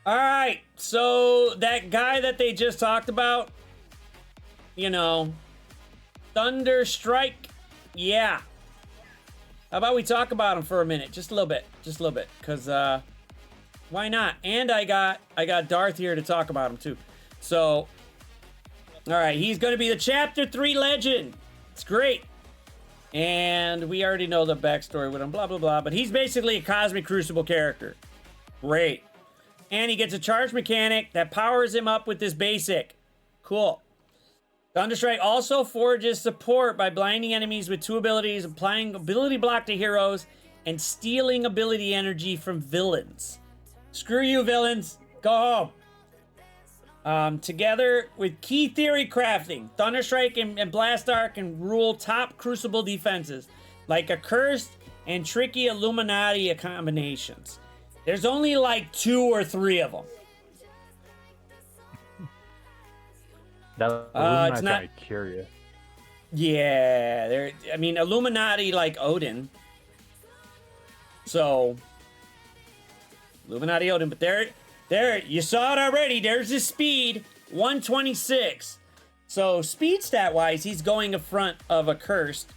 All right, so that guy that they just talked about, you know, Thunderstrike, yeah. How about we talk about him for a minute, just a little bit, because why not? And I got Darth here to talk about him too. So, all right, he's going to be the Chapter 3 legend. It's great. And we already know the backstory with him, blah, blah, blah. But he's basically a Cosmic Crucible character. Great. And he gets a charge mechanic that powers him up with this basic. Cool. Thunderstrike also forges support by blinding enemies with 2 abilities, applying ability block to heroes, and stealing ability energy from villains. Screw you, villains. Go home. Together with key theory crafting, Thunderstrike and Blastar can rule top Crucible defenses, like Accursed and tricky Illuminati combinations. There's only like 2 or 3 of them. It's not curious. Yeah, I mean, Illuminati like Odin. So, Illuminati Odin, but there, you saw it already. There's his speed, 126. So, speed stat-wise, he's going in front of Accursed,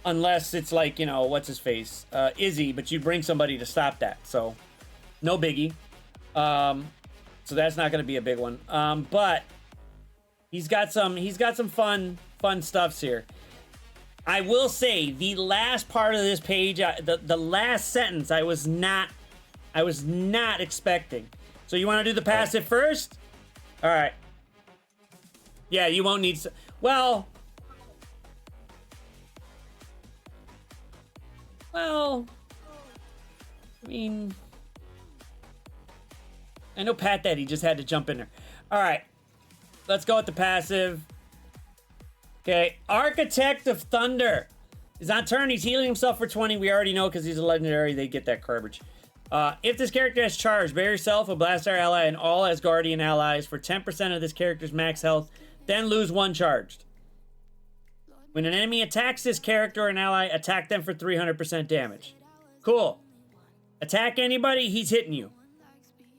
unless it's like, you know, what's his face? Izzy, but you bring somebody to stop that. So, no biggie. So that's not going to be a big one. But he's got some fun stuffs here. I will say the last part of this page, the last sentence, I was not expecting. So you want to do the passive first? All right. Yeah, you won't need. Well, I mean, I know Pat Daddy just had to jump in there. All right, let's go with the passive. Okay, Architect of Thunder is on turn. He's healing himself for 20. We already know because he's a legendary. They get that garbage. If this character has charge, bear yourself, a Blastar ally, and all Asgardian allies for 10% of this character's max health, then lose 1 charged. When an enemy attacks this character or an ally, attack them for 300% damage. Cool. Attack anybody, he's hitting you.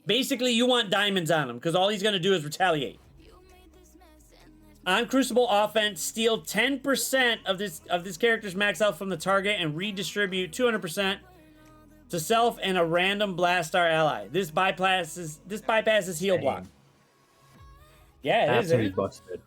Basically, you want diamonds on him, because all he's going to do is retaliate. On Crucible offense, steal 10% of this character's max health from the target and redistribute 200% to self and a random Blastar ally. This bypasses heal block. Yeah, it is. That's when busted.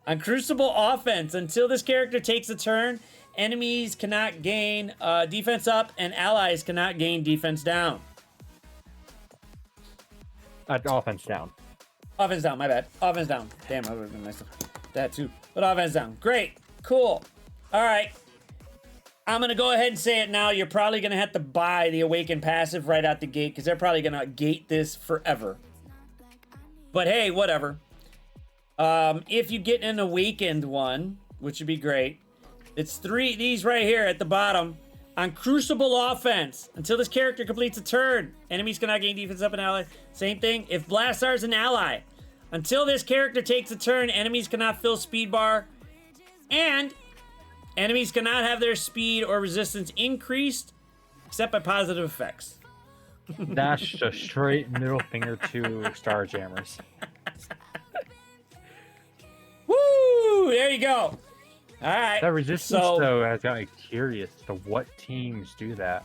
On Crucible offense, until this character takes a turn, enemies cannot gain defense up, and allies cannot gain defense down. Offense down. Offense down, my bad. Offense down. Damn, I would have been nice to that too. But offense down. Great. Cool. All right. I'm going to go ahead and say it now. You're probably going to have to buy the Awakened passive right out the gate, because they're probably going to gate this forever. But hey, whatever. If you get an Awakened one, which would be great, it's 3 these right here at the bottom. On Crucible offense, until this character completes a turn, enemies cannot gain defense up an ally. Same thing. If Blastar is an ally, until this character takes a turn, enemies cannot fill speed bar, and enemies cannot have their speed or resistance increased except by positive effects. That's just straight middle finger to Starjammers. Woo! There you go. All right. That resistance, though, has got me curious to what teams do that.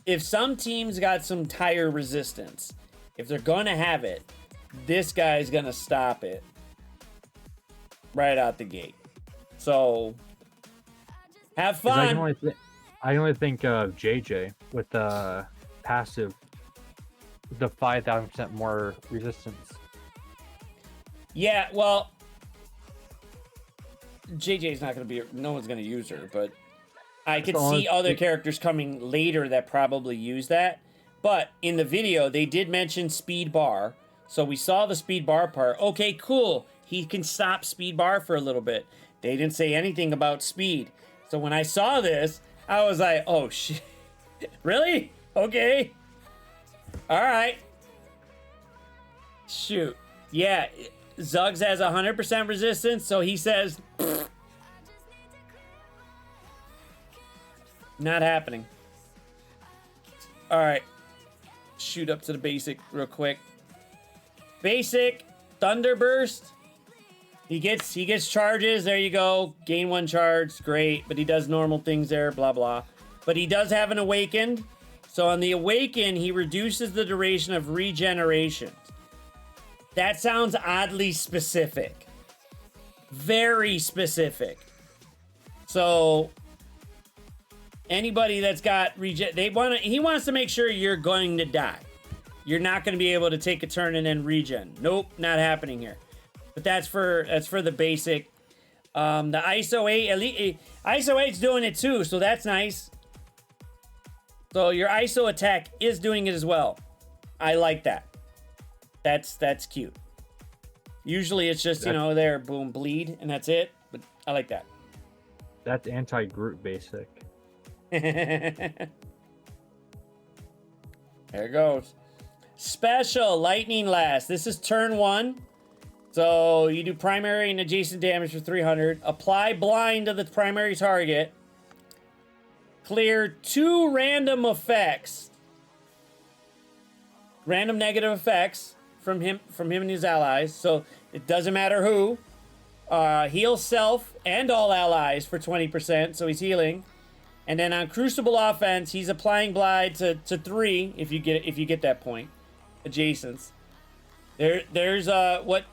If some teams got some tire resistance, if they're going to have it, this guy's going to stop it right out the gate. So, have fun. I only think of JJ with the passive, the 5,000% more resistance. Yeah, well, JJ's not going to be, no one's going to use her, but I could see other characters coming later that probably use that. But in the video, they did mention speed bar. So we saw the speed bar part. Okay, cool. He can stop speed bar for a little bit. They didn't say anything about speed. So when I saw this, I was like, oh, shit. Really? Okay. All right. Shoot. Yeah. Zuggs has 100% resistance, so he says, not happening. All right. Shoot up to the basic real quick. Basic Thunderburst. He gets charges. There you go. Gain 1 charge. Great. But he does normal things there. Blah, blah. But he does have an Awakened. So on the Awaken, he reduces the duration of regeneration. That sounds oddly specific. Very specific. So anybody that's got he wants to make sure you're going to die. You're not going to be able to take a turn and then regen. Nope, not happening here. But that's for the basic. The ISO 8 Elite ISO 8's doing it too, so that's nice. So your ISO attack is doing it as well. I like that. That's cute. Usually it's just, you know, there, boom, bleed, and that's it. But I like that. That's anti-Groot basic. There it goes. Special Lightning Last. This is turn 1. So you do primary and adjacent damage for 300. Apply blind to the primary target. Clear 2 random effects. Random negative effects from him and his allies. So it doesn't matter who. Heal self and all allies for 20%. So he's healing. And then on Crucible offense, he's applying blind to 3 if you get that point. Adjacents. There's what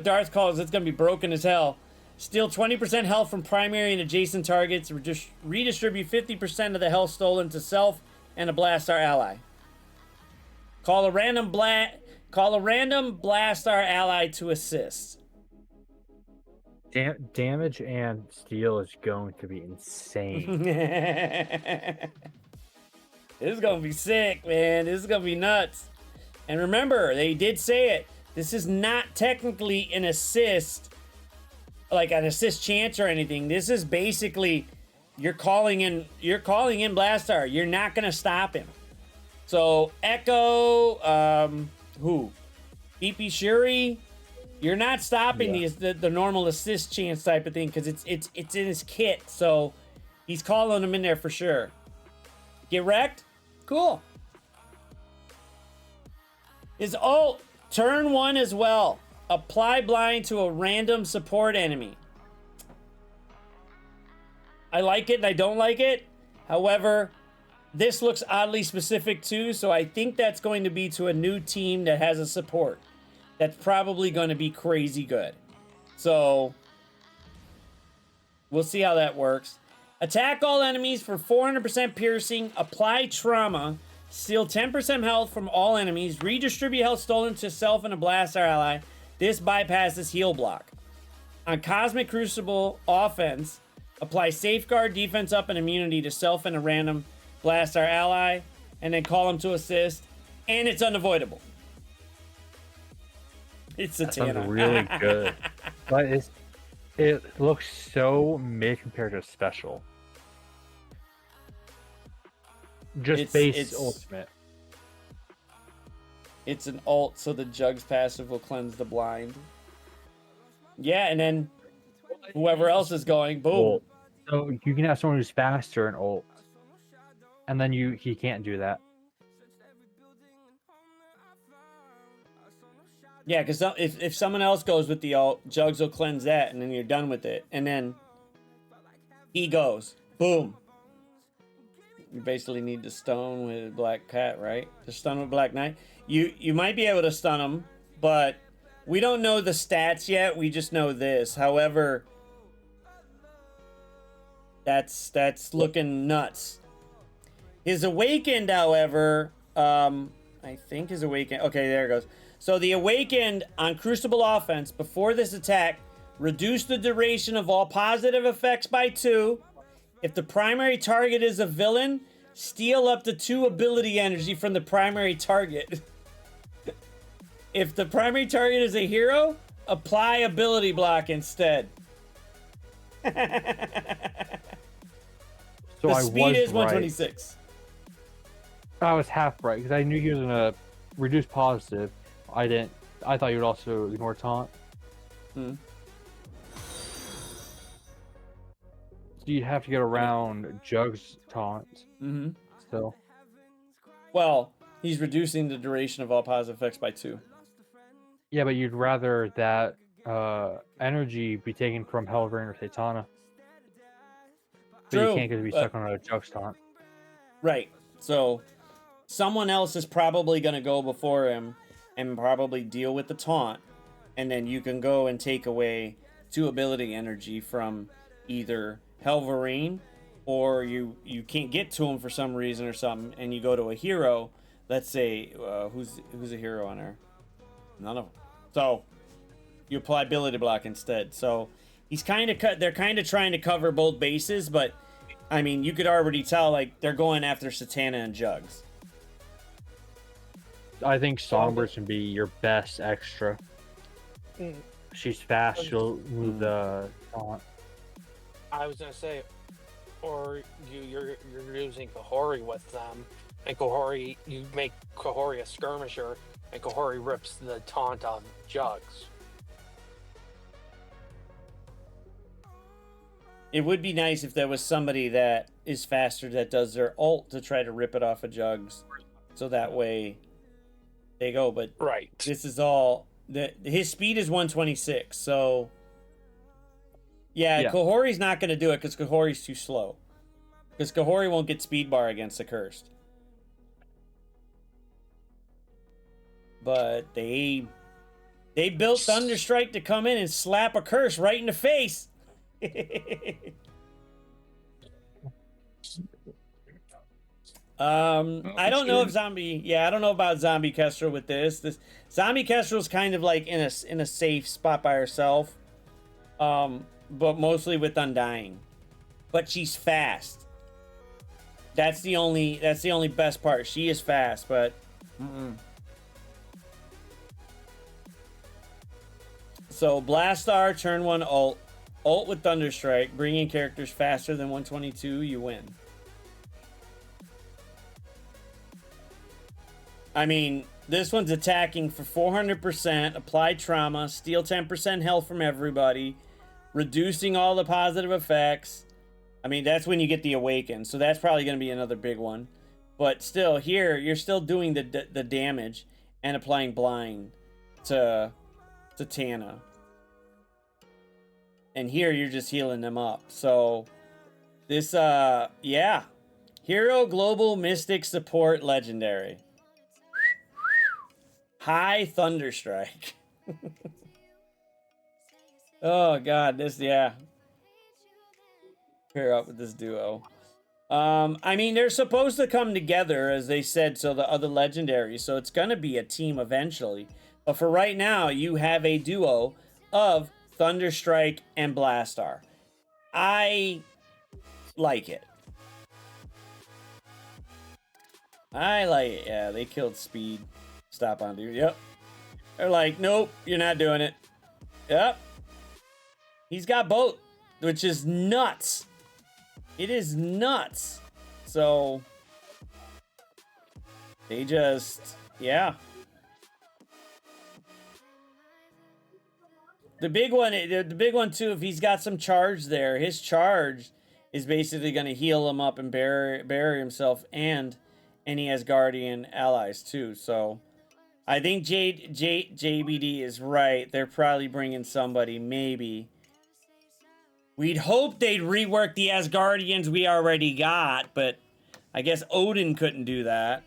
Darth calls it's gonna be broken as hell. Steal 20% health from primary and adjacent targets. Redistribute 50% of the health stolen to self and a Blastar ally. Call a random Blastar ally to assist. Damage and steal is going to be insane. This is gonna be sick, man. This is gonna be nuts. And remember, they did say it. This is not technically an assist, like an assist chance or anything. This is basically you're calling in Blastar. You're not gonna stop him. So Echo, who? BP Shuri, you're not stopping the normal assist chance type of thing because it's in his kit. So he's calling him in there for sure. Get wrecked? Cool. His ult, turn 1 as well. Apply blind to a random support enemy. I like it and I don't like it. However, this looks oddly specific too, so I think that's going to be to a new team that has a support. That's probably going to be crazy good. So, we'll see how that works. Attack all enemies for 400% piercing. Apply trauma. Steal 10% health from all enemies. Redistribute health stolen to self and a Blastar ally. This bypasses heal block. On Cosmic Crucible offense, apply safeguard, defense up, and immunity to self and a random Blastar ally. And then call him to assist. And it's unavoidable. It's That Satana. sounds really good. But it looks so mid compared to special. Just base ultimate. It's an ult, so the Jugs passive will cleanse the blind. Yeah, and then whoever else is going, boom. Ult. So you can have someone who's faster and ult. And then he can't do that. Yeah, because if someone else goes with the ult, Jugs will cleanse that, and then you're done with it. And then he goes, boom. You basically need to stun with Black Cat, right? To stun with Black Knight. You might be able to stun him, but we don't know the stats yet. We just know this. However, that's looking nuts. His Awakened, however, I think his Awakened. Okay, there it goes. So the Awakened on Crucible offense before this attack, reduce the duration of all positive effects by 2. If the primary target is a villain, steal up to 2 ability energy from the primary target. If the primary target is a hero, apply ability block instead. So the speed is 126. I was half right because I knew he was gonna reduce positive. I thought you would also ignore taunt. So you'd have to get around Jug's taunt. So. Well, he's reducing the duration of all positive effects by 2. Yeah, but you'd rather that energy be taken from Hellrain or Satana. But you True. can't because we stuck on a Jux taunt. Right. So someone else is probably going to go before him and probably deal with the taunt. And then you can go and take away 2 ability energy from either Helverine, or you can't get to him for some reason or something, and you go to a hero. Let's say, who's a hero on there? None of them. So you apply ability block instead. So he's kind of they're kind of trying to cover both bases, but I mean, you could already tell like they're going after Satana and Jugs. I think Songbird can be your best extra. She's fast. She'll move the taunt. I was gonna say, or you're using Kahori with them, and Kahori, you make Kahori a skirmisher, and Kahori rips the taunt on Jugs. It would be nice if there was somebody that is faster that does their ult to try to rip it off of Jugs, so that way they go. But right, this is all his speed is 126, so yeah. Kahori's not going to do it because Kahori's too slow. Because Kahori won't get speed bar against the Cursed. But they built Thunderstrike to come in and slap a Curse right in the face. I don't know if I don't know about Zombie Kestrel with this. This Zombie Kestrel's kind of like in a safe spot by herself. But mostly with Undying. But she's fast. That's the only best part. She is fast, but So Blastar, turn 1 ult with Thunderstrike, bringing characters faster than 122, you win. I mean, this one's attacking for 400%, apply trauma, steal 10% health from everybody, reducing all the positive effects. I mean, that's when you get the Awaken, so that's probably going to be another big one. But still, here, you're still doing the damage and applying Blind to Tana. And here, you're just healing them up. So, this, yeah. Hero Global Mystic Support Legendary. High Thunderstrike. Oh, God, this, yeah. Pair up with this duo. I mean, they're supposed to come together, as they said, so the other legendaries. So it's going to be a team eventually. But for right now, you have a duo of Thunderstrike and Blastar. I like it. I like it. Yeah, they killed Speed. Stop on, dude. Yep. They're like, nope, you're not doing it. Yep. He's got both, which is nuts. It is nuts. So they just, yeah. The big one too, if he's got some charge there, his charge is basically going to heal him up and bury himself and any Asgardian allies too. So I think JBD is right. They're probably bringing somebody, maybe. We'd hope they'd rework the Asgardians we already got, but I guess Odin couldn't do that.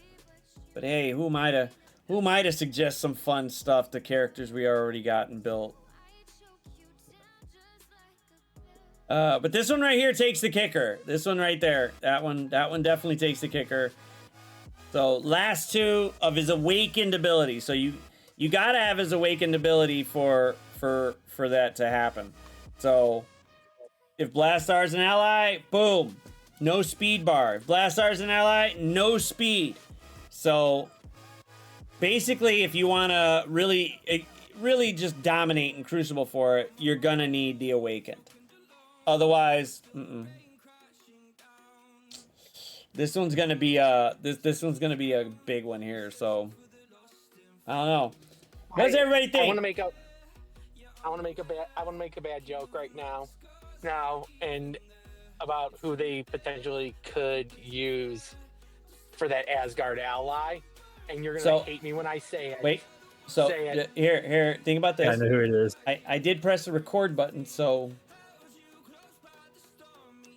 But hey, who am I to suggest some fun stuff to characters we already got and built? But this one right here takes the kicker. This one right there. That one definitely takes the kicker. So last 2 of his awakened ability. So you gotta have his awakened ability for that to happen. So if Blastar's an ally, boom, no speed bar. If Blastar's an ally, no speed. So basically, if you want to really just dominate in Crucible for it, you're gonna need the awakened. Otherwise, this one's gonna be this one's gonna be a big one here. So I don't know. What does everybody think? I want to make a bad joke right now, and about who they potentially could use for that Asgard ally, and you're gonna So- hate me when I say it. Wait. So Say it. here. Think about Yeah, I this. know who it is. I did press the record button, so.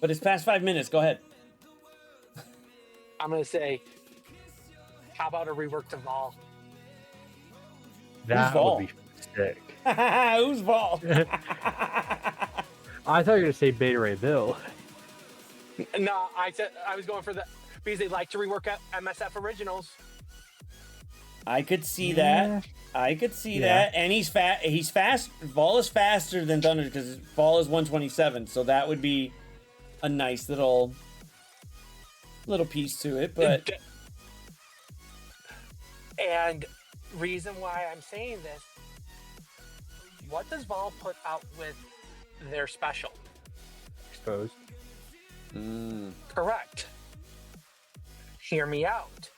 But it's past 5 minutes. Go ahead. I'm gonna say, how about a rework to Vol? That Vol? would be sick. Who's Vol? I thought you were gonna say Beta Ray Bill. No, I said I was going for the because they like to rework MSF originals. I could see Yeah. that. I could see Yeah. that. And he's fat. He's fast. Vol is faster than Thunder because Vol is 127. So that would be a nice little piece to it. But And reason why I'm saying this, what does Vol put out with their special? Exposed. Correct. Hear me out.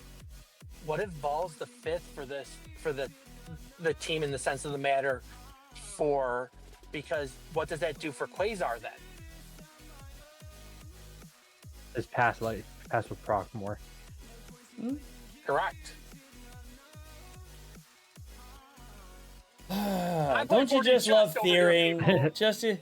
What if Vol's the fifth for the team in the sense of the matter because what does that do for Quasar then? His pass with proc more. Correct. don't you just love theorying? just to,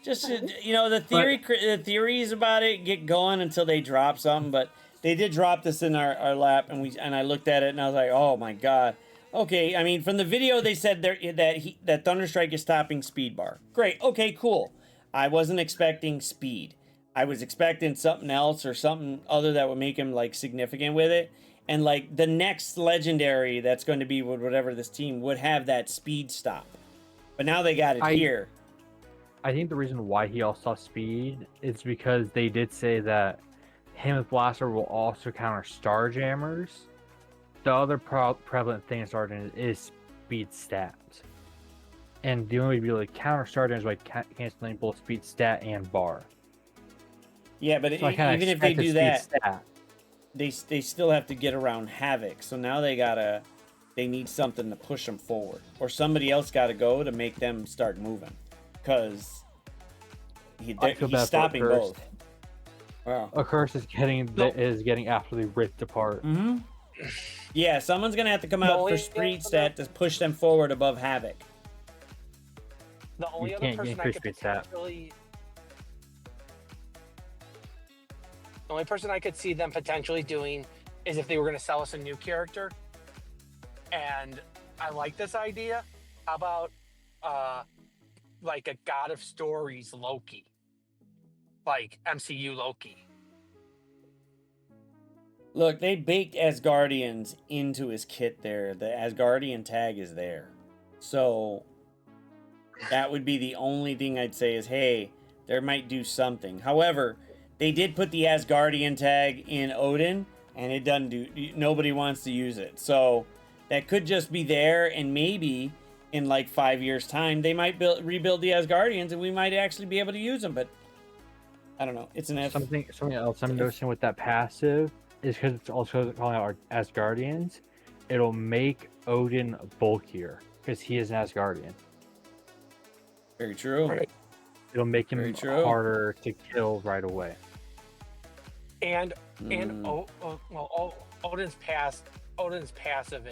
the theories about it get going until they drop something. But they did drop this in our lap, and I looked at it and I was like, oh my god. Okay, I mean, from the video they said that Thunderstrike is stopping speed bar. Great. Okay, cool. I wasn't expecting speed. I was expecting something else or something other that would make him like significant with it. And like the next legendary that's going to be with whatever this team would have that speed stop. But now they got it here. I think the reason why he also saw speed is because they did say that him with Blaster will also counter Starjammers. The other prevalent thing in Starjammers is speed stats. And the only way to be able to counter Starjammers is by canceling both speed stat and bar. Yeah, but So even if they do that, stat. they still have to get around Havoc. So now they need something to push them forward. Or somebody else got to go to make them start moving. Because he's stopping both. Wow. A curse is getting absolutely ripped apart. Mm-hmm. Yeah, someone's going to have to come out for speed stat to push them forward above Havoc. The only You other can't person I increase could speed stat. potentially... The only person I could see them potentially doing is if they were going to sell us a new character. And I like this idea. How about like a God of Stories Loki? Like MCU Loki. Look, they baked Asgardians into his kit there. The Asgardian tag is there. So that would be the only thing I'd say is, hey, there might do something. However, they did put the Asgardian tag in Odin, and it doesn't do... Nobody wants to use it. So that could just be there, and maybe in like 5 years' time, they might rebuild the Asgardians, and we might actually be able to use them. But I don't know. It's an F. Something else I'm noticing with that passive is because it's also calling out Asgardians. It'll make Odin bulkier because he is an Asgardian. Very true. Right. It'll make him Very true. harder to kill right away. And Odin's passive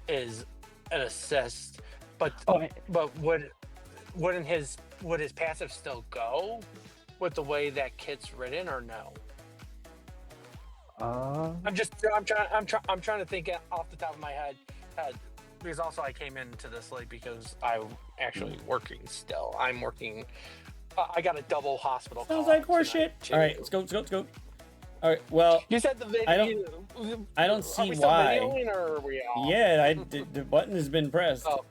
is an assist, but would his passive still go with the way that kit's written or no? I'm trying to think off the top of my head because also I came into this late because I'm actually working still. I'm working. I got a double hospital. Sounds like horseshit. All right, let's go. All right, well, you said the video. I don't see are we still why. videoing or are we off? Yeah, the button has been pressed. Oh.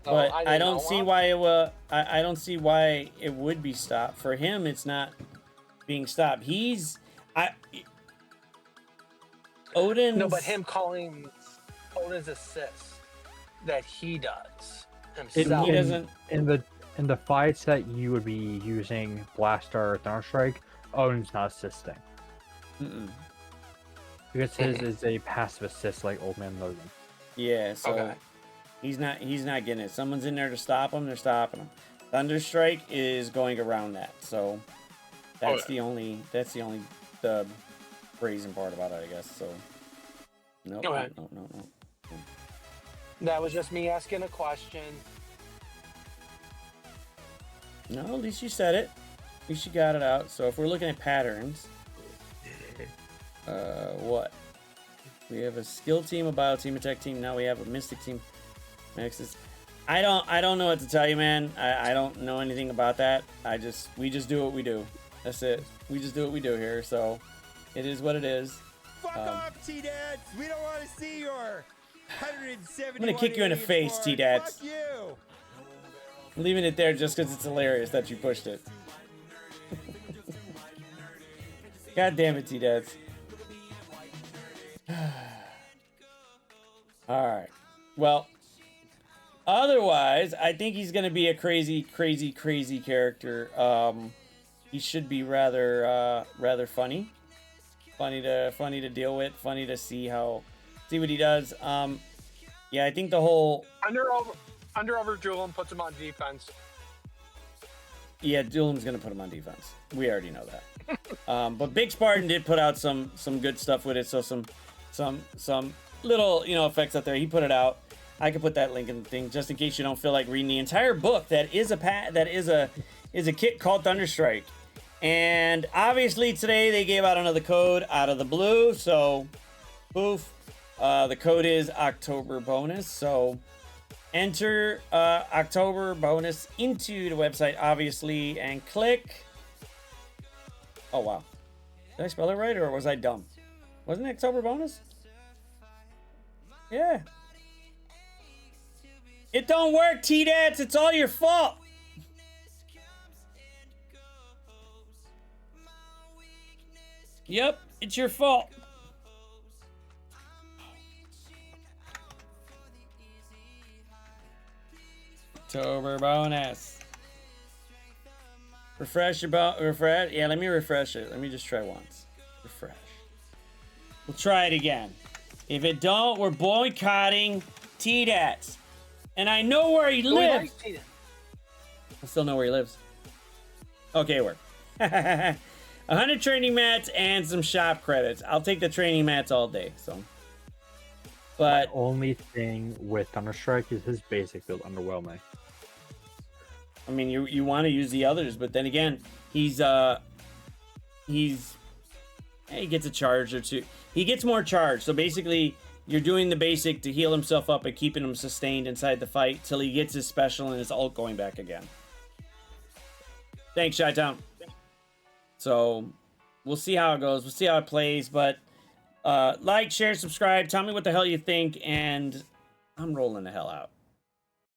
But I I don't see why it will. I don't see why it would be stopped. For him, it's not being stopped. Odin's... No, but him calling Odin's assist that he does himself. He doesn't... In the fights that you would be using Blaster or Thunderstrike, Odin's not assisting. Because his is a passive assist like Old Man Logan. Yeah, so Okay. he's not getting it. Someone's in there to stop him. They're stopping him. Thunderstrike is going around that. So that's the only brazen part about it, I guess. So, nope, Go ahead. no. That was just me asking a question. No, at least you said it. At least you got it out. So if we're looking at patterns, what? We have a skill team, a bio team, a tech team. Now we have a mystic team. Nexus. I don't know what to tell you, man. I don't know anything about that. We just do what we do. That's it. We just do what we do here. So it is what it is. Fuck off, T-Dads! We don't want to see your 170. I'm gonna kick you in the face, T-Dads. Fuck you! I'm leaving it there just because it's hilarious that you pushed it. God damn it, T-Dads. Alright. Well, otherwise, I think he's going to be a crazy character. He should be rather funny. Funny to deal with. Funny to see what he does. Yeah, I think the whole... Under over Julian puts him on defense. Yeah, Julian's going to put him on defense. We already know that. But Big Spartan did put out some good stuff with it. So some little, effects out there. He put it out. I could put that link in the thing just in case you don't feel like reading the entire book. That is a kit called Thunderstrike. And obviously today they gave out another code out of the blue. So, poof. The code is October bonus. So enter October bonus into the website, obviously, and click. Oh, wow. Did I spell it right, or was I dumb? Wasn't it October bonus? Yeah. It don't work, T-Dats. It's all your fault. Yep, it's your fault. October bonus. Refresh your refresh. Yeah, let me refresh it. Let me just try once. Refresh. We'll try it again. If it don't, we're boycotting T-Dats. And I know where he lives. I still know where he lives. Okay, it worked. 100 training mats and some shop credits. I'll take the training mats all day. So, but My only thing with Thunderstrike is his basic build underwhelming. I mean, you want to use the others, but then again, he gets a charge or two. He gets more charge. So basically, you're doing the basic to heal himself up and keeping him sustained inside the fight till he gets his special and his ult going back again. Thanks, Chi-Town. So we'll see how it goes. We'll see how it plays. But like, share, subscribe. Tell me what the hell you think, and I'm rolling the hell out.